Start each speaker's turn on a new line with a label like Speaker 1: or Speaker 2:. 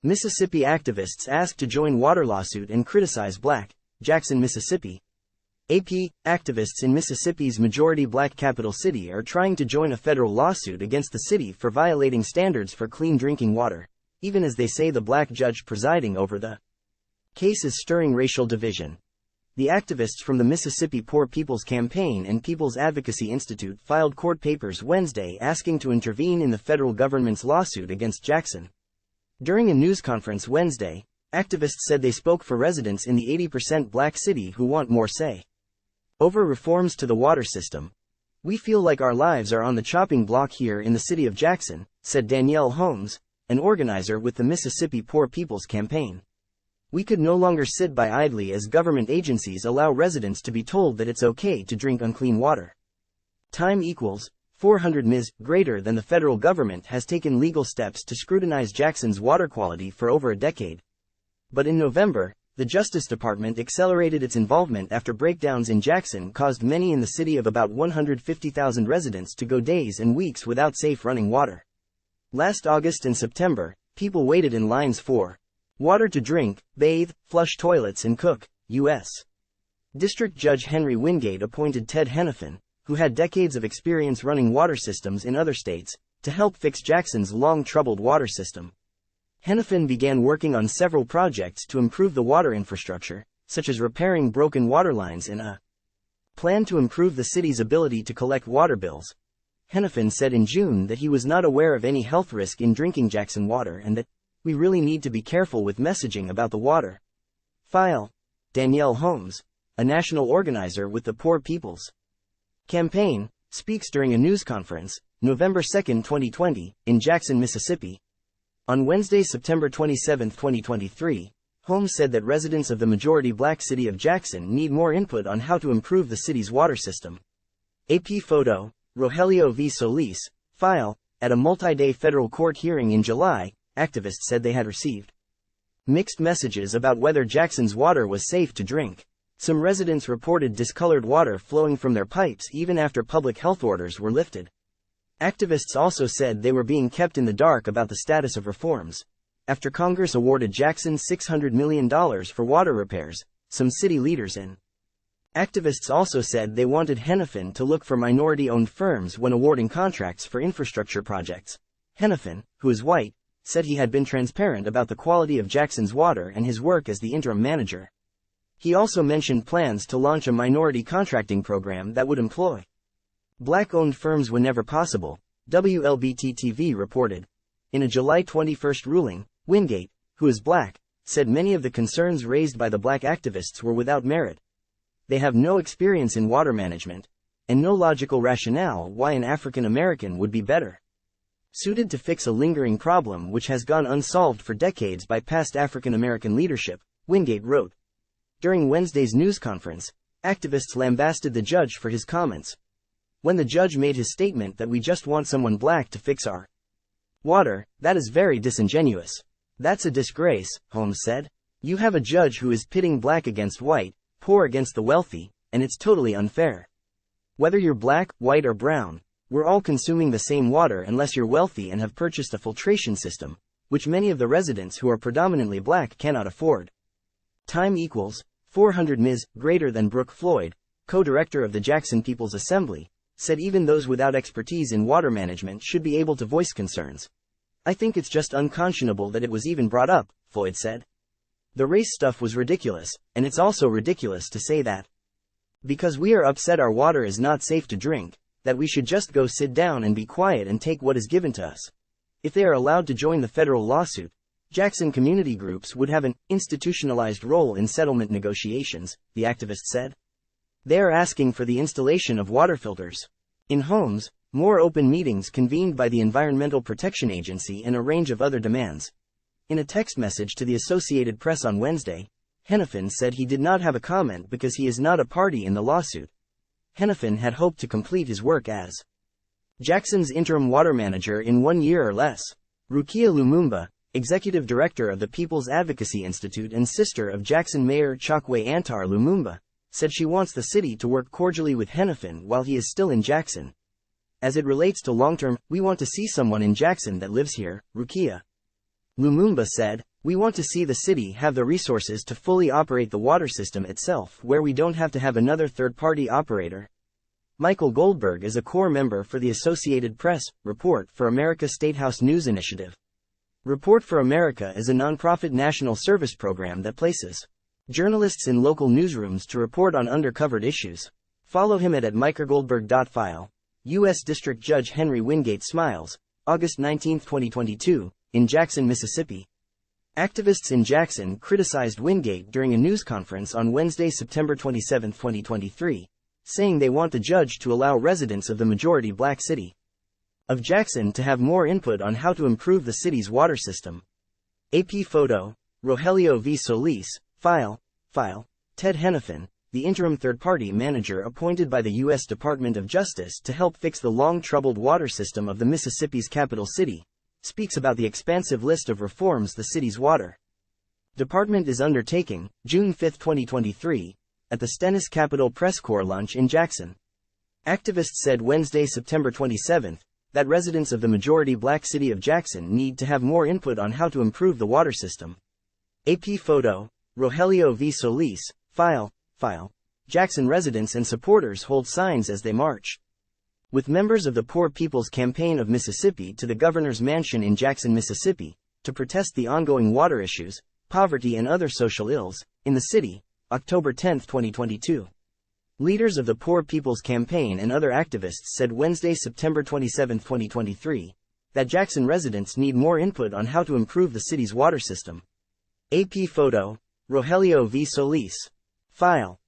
Speaker 1: Mississippi activists asked to join water lawsuit and criticize Black, Jackson, Mississippi. AP, activists in Mississippi's majority Black capital city are trying to join a federal lawsuit against the city for violating standards for clean drinking water, even as they say the Black judge presiding over the case is stirring racial division. The activists from the Mississippi Poor People's Campaign and People's Advocacy Institute filed court papers Wednesday asking to intervene in the federal government's lawsuit against Jackson. During a news conference Wednesday, activists said they spoke for residents in the 80% Black city who want more say over reforms to the water system. "We feel like our lives are on the chopping block here in the city of Jackson," said Danyelle Holmes, an organizer with the Mississippi Poor People's Campaign. "We could no longer sit by idly as government agencies allow residents to be told that it's okay to drink unclean water. Time equals 400 Ms. greater than the federal government has taken legal steps to scrutinize Jackson's water quality for over a decade. But in November, the Justice Department accelerated its involvement after breakdowns in Jackson caused many in the city of about 150,000 residents to go days and weeks without safe running water. Last August and September, people waited in lines for water to drink, bathe, flush toilets and cook. U.S. District Judge Henry Wingate appointed Ted Hennepin, who had decades of experience running water systems in other states, to help fix Jackson's long-troubled water system. Hennepin began working on several projects to improve the water infrastructure, such as repairing broken water lines and a plan to improve the city's ability to collect water bills. Hennepin said in June that he was not aware of any health risk in drinking Jackson water and that, "We really need to be careful with messaging about the water." File. Danyelle Holmes, a national organizer with the Poor People's Campaign, speaks during a news conference, November 2, 2020, in Jackson, Mississippi. On Wednesday, September 27, 2023, Holmes said that residents of the majority Black city of Jackson need more input on how to improve the city's water system. AP photo, Rogelio V. Solis, file. At a multi-day federal court hearing in July, activists said they had received mixed messages about whether Jackson's water was safe to drink. Some residents reported discolored water flowing from their pipes even after public health orders were lifted. Activists also said they were being kept in the dark about the status of reforms. After Congress awarded Jackson $600 million for water repairs, some city leaders and activists also said they wanted Hennepin to look for minority-owned firms when awarding contracts for infrastructure projects. Hennepin, who is white, said he had been transparent about the quality of Jackson's water and his work as the interim manager. He also mentioned plans to launch a minority contracting program that would employ Black-owned firms whenever possible, WLBT-TV reported. In a July 21 ruling, Wingate, who is Black, said many of the concerns raised by the Black activists were without merit. They have no experience in water management, and no logical rationale why an African American would be better suited to fix a lingering problem which has gone unsolved for decades by past African American leadership, Wingate wrote. During Wednesday's news conference, activists lambasted the judge for his comments. When the judge made his statement that we just want someone Black to fix our water, that is very disingenuous. That's a disgrace, Holmes said. You have a judge who is pitting Black against white, poor against the wealthy, and it's totally unfair. Whether you're Black, white or brown, we're all consuming the same water unless you're wealthy and have purchased a filtration system, which many of the residents who are predominantly Black cannot afford. Time equals 400 Ms. greater than Brooke Floyd, co-director of the Jackson People's Assembly, said even those without expertise in water management should be able to voice concerns. I think it's just unconscionable that it was even brought up, Floyd said. The race stuff was ridiculous, and it's also ridiculous to say that because we are upset our water is not safe to drink, that we should just go sit down and be quiet and take what is given to us. If they are allowed to join the federal lawsuit, Jackson community groups would have an institutionalized role in settlement negotiations, the activist said. They are asking for the installation of water filters in homes, more open meetings convened by the Environmental Protection Agency and a range of other demands. In a text message to the Associated Press on Wednesday, Hennepin said he did not have a comment because he is not a party in the lawsuit. Hennepin had hoped to complete his work as Jackson's interim water manager in 1 year or less. Rukia Lumumba, executive director of the People's Advocacy Institute and sister of Jackson Mayor Chokwe Antar Lumumba, said she wants the city to work cordially with Hennepin while he is still in Jackson. As it relates to long-term, we want to see someone in Jackson that lives here, Rukia Lumumba said. We want to see the city have the resources to fully operate the water system itself, where we don't have to have another third-party operator. Michael Goldberg is a core member for the Associated Press, Report for America Statehouse News Initiative. Report for America is a nonprofit national service program that places journalists in local newsrooms to report on undercovered issues. Follow him at michaelgoldberg.file. U.S. District Judge Henry Wingate smiles, August 19, 2022, in Jackson, Mississippi. Activists in Jackson criticized Wingate during a news conference on Wednesday, September 27, 2023, saying they want the judge to allow residents of the majority black city of Jackson to have more input on how to improve the city's water system. AP photo, Rogelio V. Solis, file. Ted Hennepin, the interim third-party manager appointed by the U.S. Department of Justice to help fix the long-troubled water system of the Mississippi's capital city, speaks about the expansive list of reforms the city's water department is undertaking, June 5, 2023, at the Stennis Capitol Press Corps lunch in Jackson. Activists said Wednesday, September 27, that residents of the majority black city of Jackson need to have more input on how to improve the water system. AP photo, Rogelio V. Solis, file. Jackson residents and supporters hold signs as they march with members of the Poor People's Campaign of Mississippi to the governor's mansion in Jackson, Mississippi, to protest the ongoing water issues, poverty and other social ills in the city, October 10, 2022. Leaders of the Poor People's Campaign and other activists said Wednesday, September 27, 2023, that Jackson residents need more input on how to improve the city's water system. AP photo, Rogelio V. Solis, file.